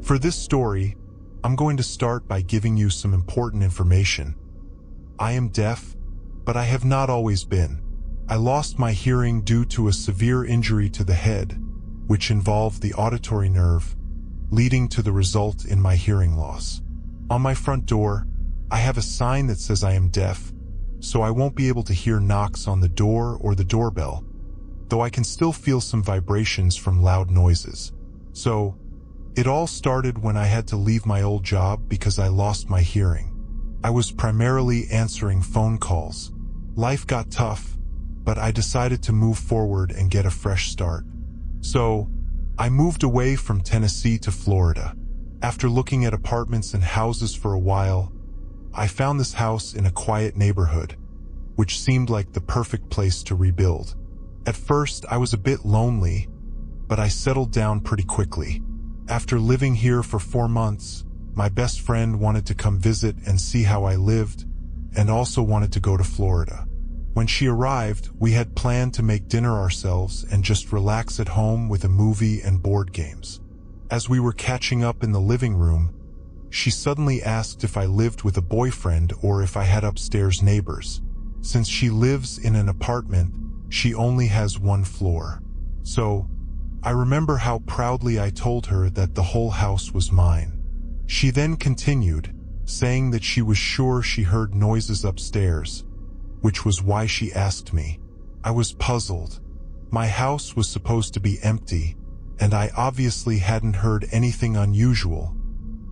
For this story, I'm going to start by giving you some important information. I am deaf, but I have not always been. I lost my hearing due to a severe injury to the head, which involved the auditory nerve, leading to the result in my hearing loss. On my front door, I have a sign that says I am deaf, so I won't be able to hear knocks on the door or the doorbell, though I can still feel some vibrations from loud noises. So, it all started when I had to leave my old job because I lost my hearing. I was primarily answering phone calls. Life got tough, but I decided to move forward and get a fresh start. So, I moved away from Tennessee to Florida. After looking at apartments and houses for a while, I found this house in a quiet neighborhood, which seemed like the perfect place to rebuild. At first, I was a bit lonely, but I settled down pretty quickly. After living here for 4 months, my best friend wanted to come visit and see how I lived, and also wanted to go to Florida. When she arrived, we had planned to make dinner ourselves and just relax at home with a movie and board games. As we were catching up in the living room, she suddenly asked if I lived with a boyfriend or if I had upstairs neighbors. Since she lives in an apartment, she only has 1 floor. So, I remember how proudly I told her that the whole house was mine. She then continued, saying that she was sure she heard noises upstairs, which was why she asked me. I was puzzled. My house was supposed to be empty, and I obviously hadn't heard anything unusual.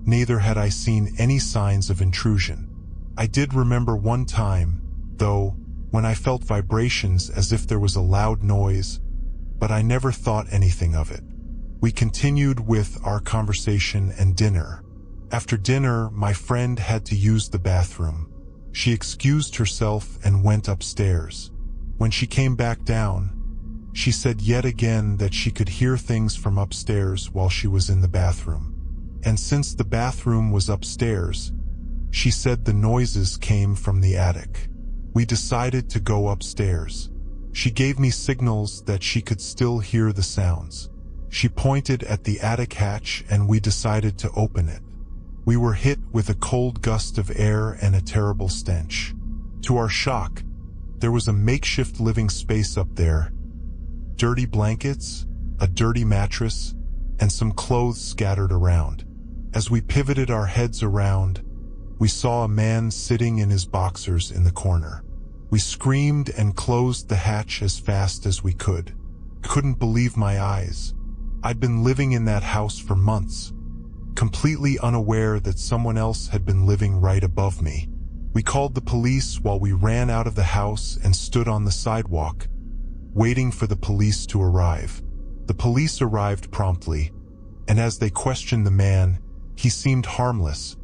Neither had I seen any signs of intrusion. I did remember one time, though, when I felt vibrations as if there was a loud noise, but I never thought anything of it. We continued with our conversation and dinner. After dinner, my friend had to use the bathroom. She excused herself and went upstairs. When she came back down, she said yet again that she could hear things from upstairs while she was in the bathroom. And since the bathroom was upstairs, she said the noises came from the attic. We decided to go upstairs. She gave me signals that she could still hear the sounds. She pointed at the attic hatch and we decided to open it. We were hit with a cold gust of air and a terrible stench. To our shock, there was a makeshift living space up there. Dirty blankets, a dirty mattress, and some clothes scattered around. As we pivoted our heads around, we saw a man sitting in his boxers in the corner. We screamed and closed the hatch as fast as we could. Couldn't believe my eyes. I'd been living in that house for months, completely unaware that someone else had been living right above me. We called the police while we ran out of the house and stood on the sidewalk, waiting for the police to arrive. The police arrived promptly, and as they questioned the man, he seemed harmless,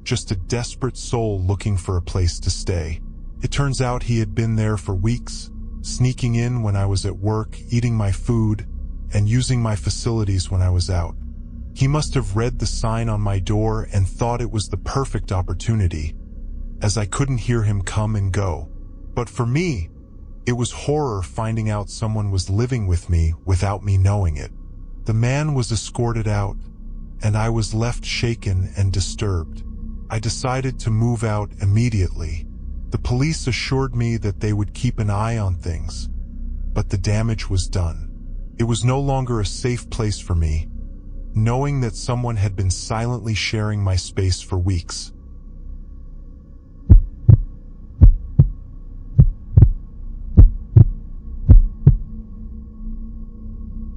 just a desperate soul looking for a place to stay. It turns out he had been there for weeks, sneaking in when I was at work, eating my food, and using my facilities when I was out. He must have read the sign on my door and thought it was the perfect opportunity, as I couldn't hear him come and go. But for me, it was horror finding out someone was living with me without me knowing it. The man was escorted out, and I was left shaken and disturbed. I decided to move out immediately. The police assured me that they would keep an eye on things, but the damage was done. It was no longer a safe place for me, knowing that someone had been silently sharing my space for weeks.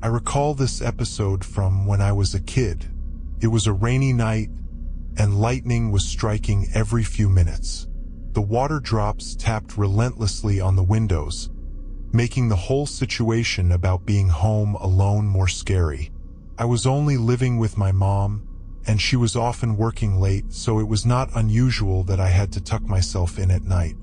I recall this episode from when I was a kid. It was a rainy night, and lightning was striking every few minutes. The water drops tapped relentlessly on the windows, making the whole situation about being home alone more scary. I was only living with my mom, and she was often working late, so it was not unusual that I had to tuck myself in at night.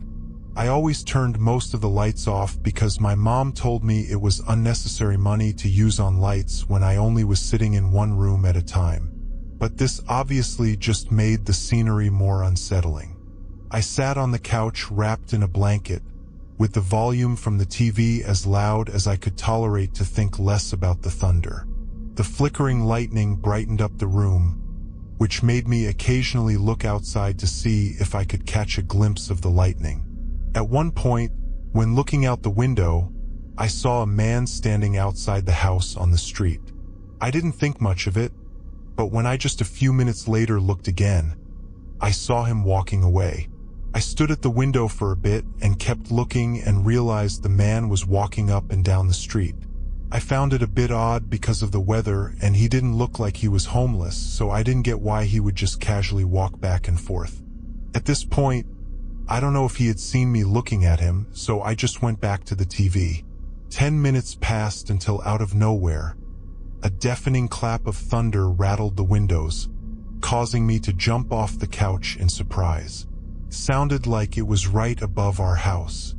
I always turned most of the lights off because my mom told me it was unnecessary money to use on lights when I only was sitting in one room at a time. But this obviously just made the scenery more unsettling. I sat on the couch wrapped in a blanket, with the volume from the TV as loud as I could tolerate to think less about the thunder. The flickering lightning brightened up the room, which made me occasionally look outside to see if I could catch a glimpse of the lightning. At one point, when looking out the window, I saw a man standing outside the house on the street. I didn't think much of it, but when I just a few minutes later looked again, I saw him walking away. I stood at the window for a bit and kept looking and realized the man was walking up and down the street. I found it a bit odd because of the weather, and he didn't look like he was homeless, so I didn't get why he would just casually walk back and forth. At this point, I don't know if he had seen me looking at him, so I just went back to the TV. 10 minutes passed until out of nowhere, a deafening clap of thunder rattled the windows, causing me to jump off the couch in surprise. It sounded like it was right above our house.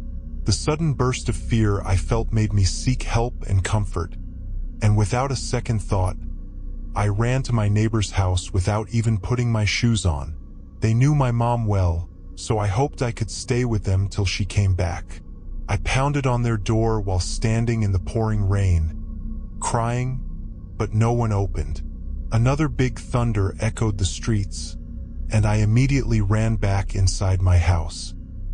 The sudden burst of fear I felt made me seek help and comfort, and without a second thought, I ran to my neighbor's house without even putting my shoes on. They knew my mom well, so I hoped I could stay with them till she came back. I pounded on their door while standing in the pouring rain, crying, but no one opened. Another big thunder echoed the streets, and I immediately ran back inside my house.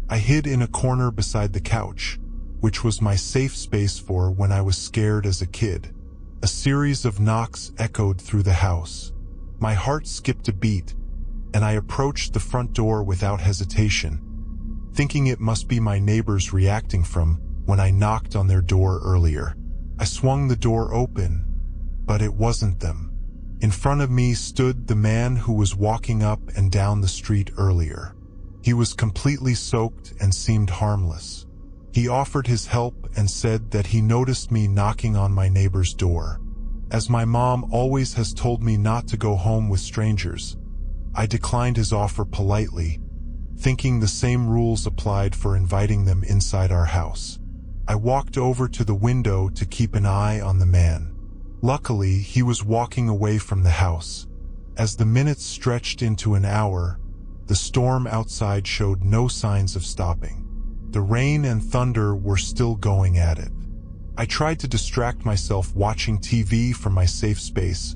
I hid in a corner beside the couch, which was my safe space for when I was scared as a kid. A series of knocks echoed through the house. My heart skipped a beat, and I approached the front door without hesitation, thinking it must be my neighbors reacting from when I knocked on their door earlier. I swung the door open, but it wasn't them. In front of me stood the man who was walking up and down the street earlier. He was completely soaked and seemed harmless. He offered his help and said that he noticed me knocking on my neighbor's door. As my mom always has told me not to go home with strangers, I declined his offer politely, thinking the same rules applied for inviting them inside our house. I walked over to the window to keep an eye on the man. Luckily, he was walking away from the house. As the minutes stretched into an hour, the storm outside showed no signs of stopping. The rain and thunder were still going at it. I tried to distract myself watching TV from my safe space,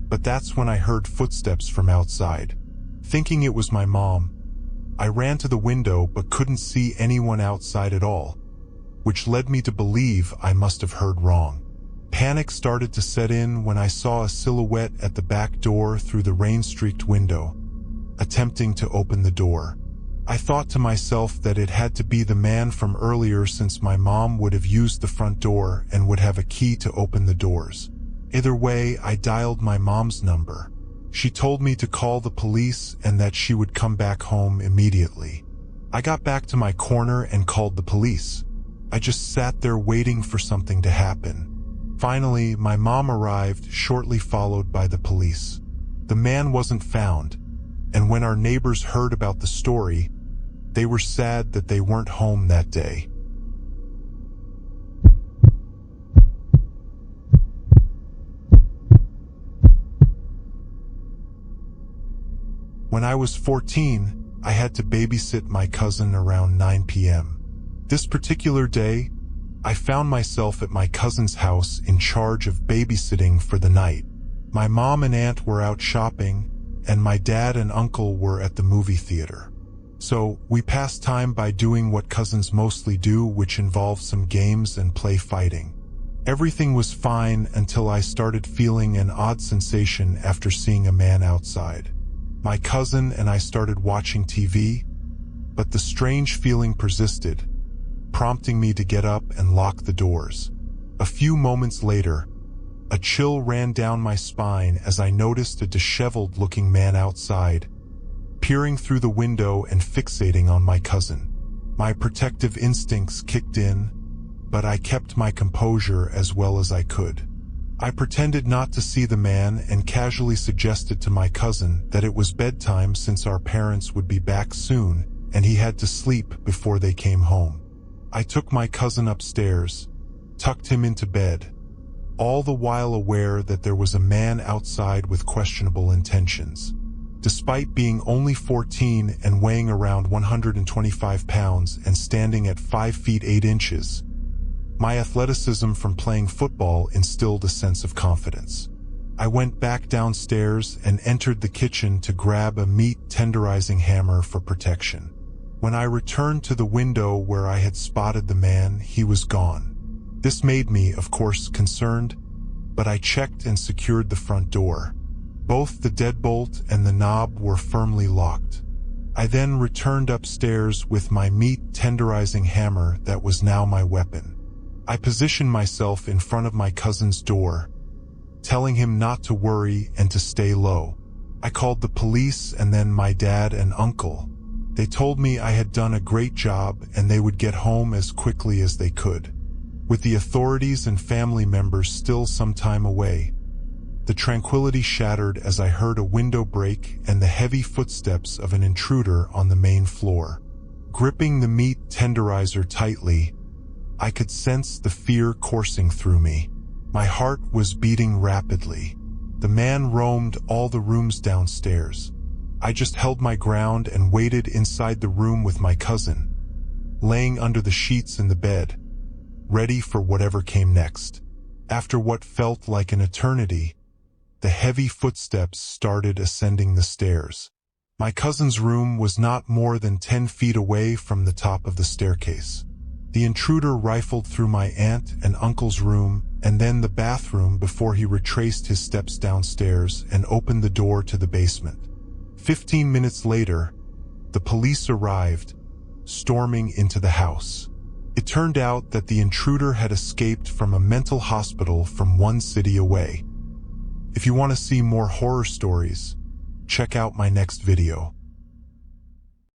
but that's when I heard footsteps from outside. Thinking it was my mom, I ran to the window but couldn't see anyone outside at all, which led me to believe I must have heard wrong. Panic started to set in when I saw a silhouette at the back door through the rain-streaked window, attempting to open the door. I thought to myself that it had to be the man from earlier, since my mom would have used the front door and would have a key to open the doors. Either way, I dialed my mom's number. She told me to call the police and that she would come back home immediately. I got back to my corner and called the police. I just sat there waiting for something to happen. Finally, my mom arrived, shortly followed by the police. The man wasn't found, and when our neighbors heard about the story, they were sad that they weren't home that day. When I was 14, I had to babysit my cousin around 9 p.m. This particular day, I found myself at my cousin's house in charge of babysitting for the night. My mom and aunt were out shopping, and my dad and uncle were at the movie theater. So we passed time by doing what cousins mostly do, which involves some games and play fighting. Everything was fine until I started feeling an odd sensation after seeing a man outside. My cousin and I started watching TV, but the strange feeling persisted, prompting me to get up and lock the doors. A few moments later, a chill ran down my spine as I noticed a disheveled-looking man outside, peering through the window and fixating on my cousin. My protective instincts kicked in, but I kept my composure as well as I could. I pretended not to see the man and casually suggested to my cousin that it was bedtime since our parents would be back soon and he had to sleep before they came home. I took my cousin upstairs, tucked him into bed, all the while aware that there was a man outside with questionable intentions. Despite being only 14 and weighing around 125 pounds and standing at 5 feet 8 inches, my athleticism from playing football instilled a sense of confidence. I went back downstairs and entered the kitchen to grab a meat tenderizing hammer for protection. When I returned to the window where I had spotted the man, he was gone. This made me, of course, concerned, but I checked and secured the front door. Both the deadbolt and the knob were firmly locked. I then returned upstairs with my meat tenderizing hammer that was now my weapon. I positioned myself in front of my cousin's door, telling him not to worry and to stay low. I called the police and then my dad and uncle. They told me I had done a great job and they would get home as quickly as they could. With the authorities and family members still some time away, the tranquility shattered as I heard a window break and the heavy footsteps of an intruder on the main floor. Gripping the meat tenderizer tightly, I could sense the fear coursing through me. My heart was beating rapidly. The man roamed all the rooms downstairs. I just held my ground and waited inside the room with my cousin, laying under the sheets in the bed, ready for whatever came next. After what felt like an eternity, the heavy footsteps started ascending the stairs. My cousin's room was not more than 10 feet away from the top of the staircase. The intruder rifled through my aunt and uncle's room and then the bathroom before he retraced his steps downstairs and opened the door to the basement. 15 minutes later, the police arrived, storming into the house. It turned out that the intruder had escaped from a mental hospital from 1 city away. If you want to see more horror stories, check out my next video.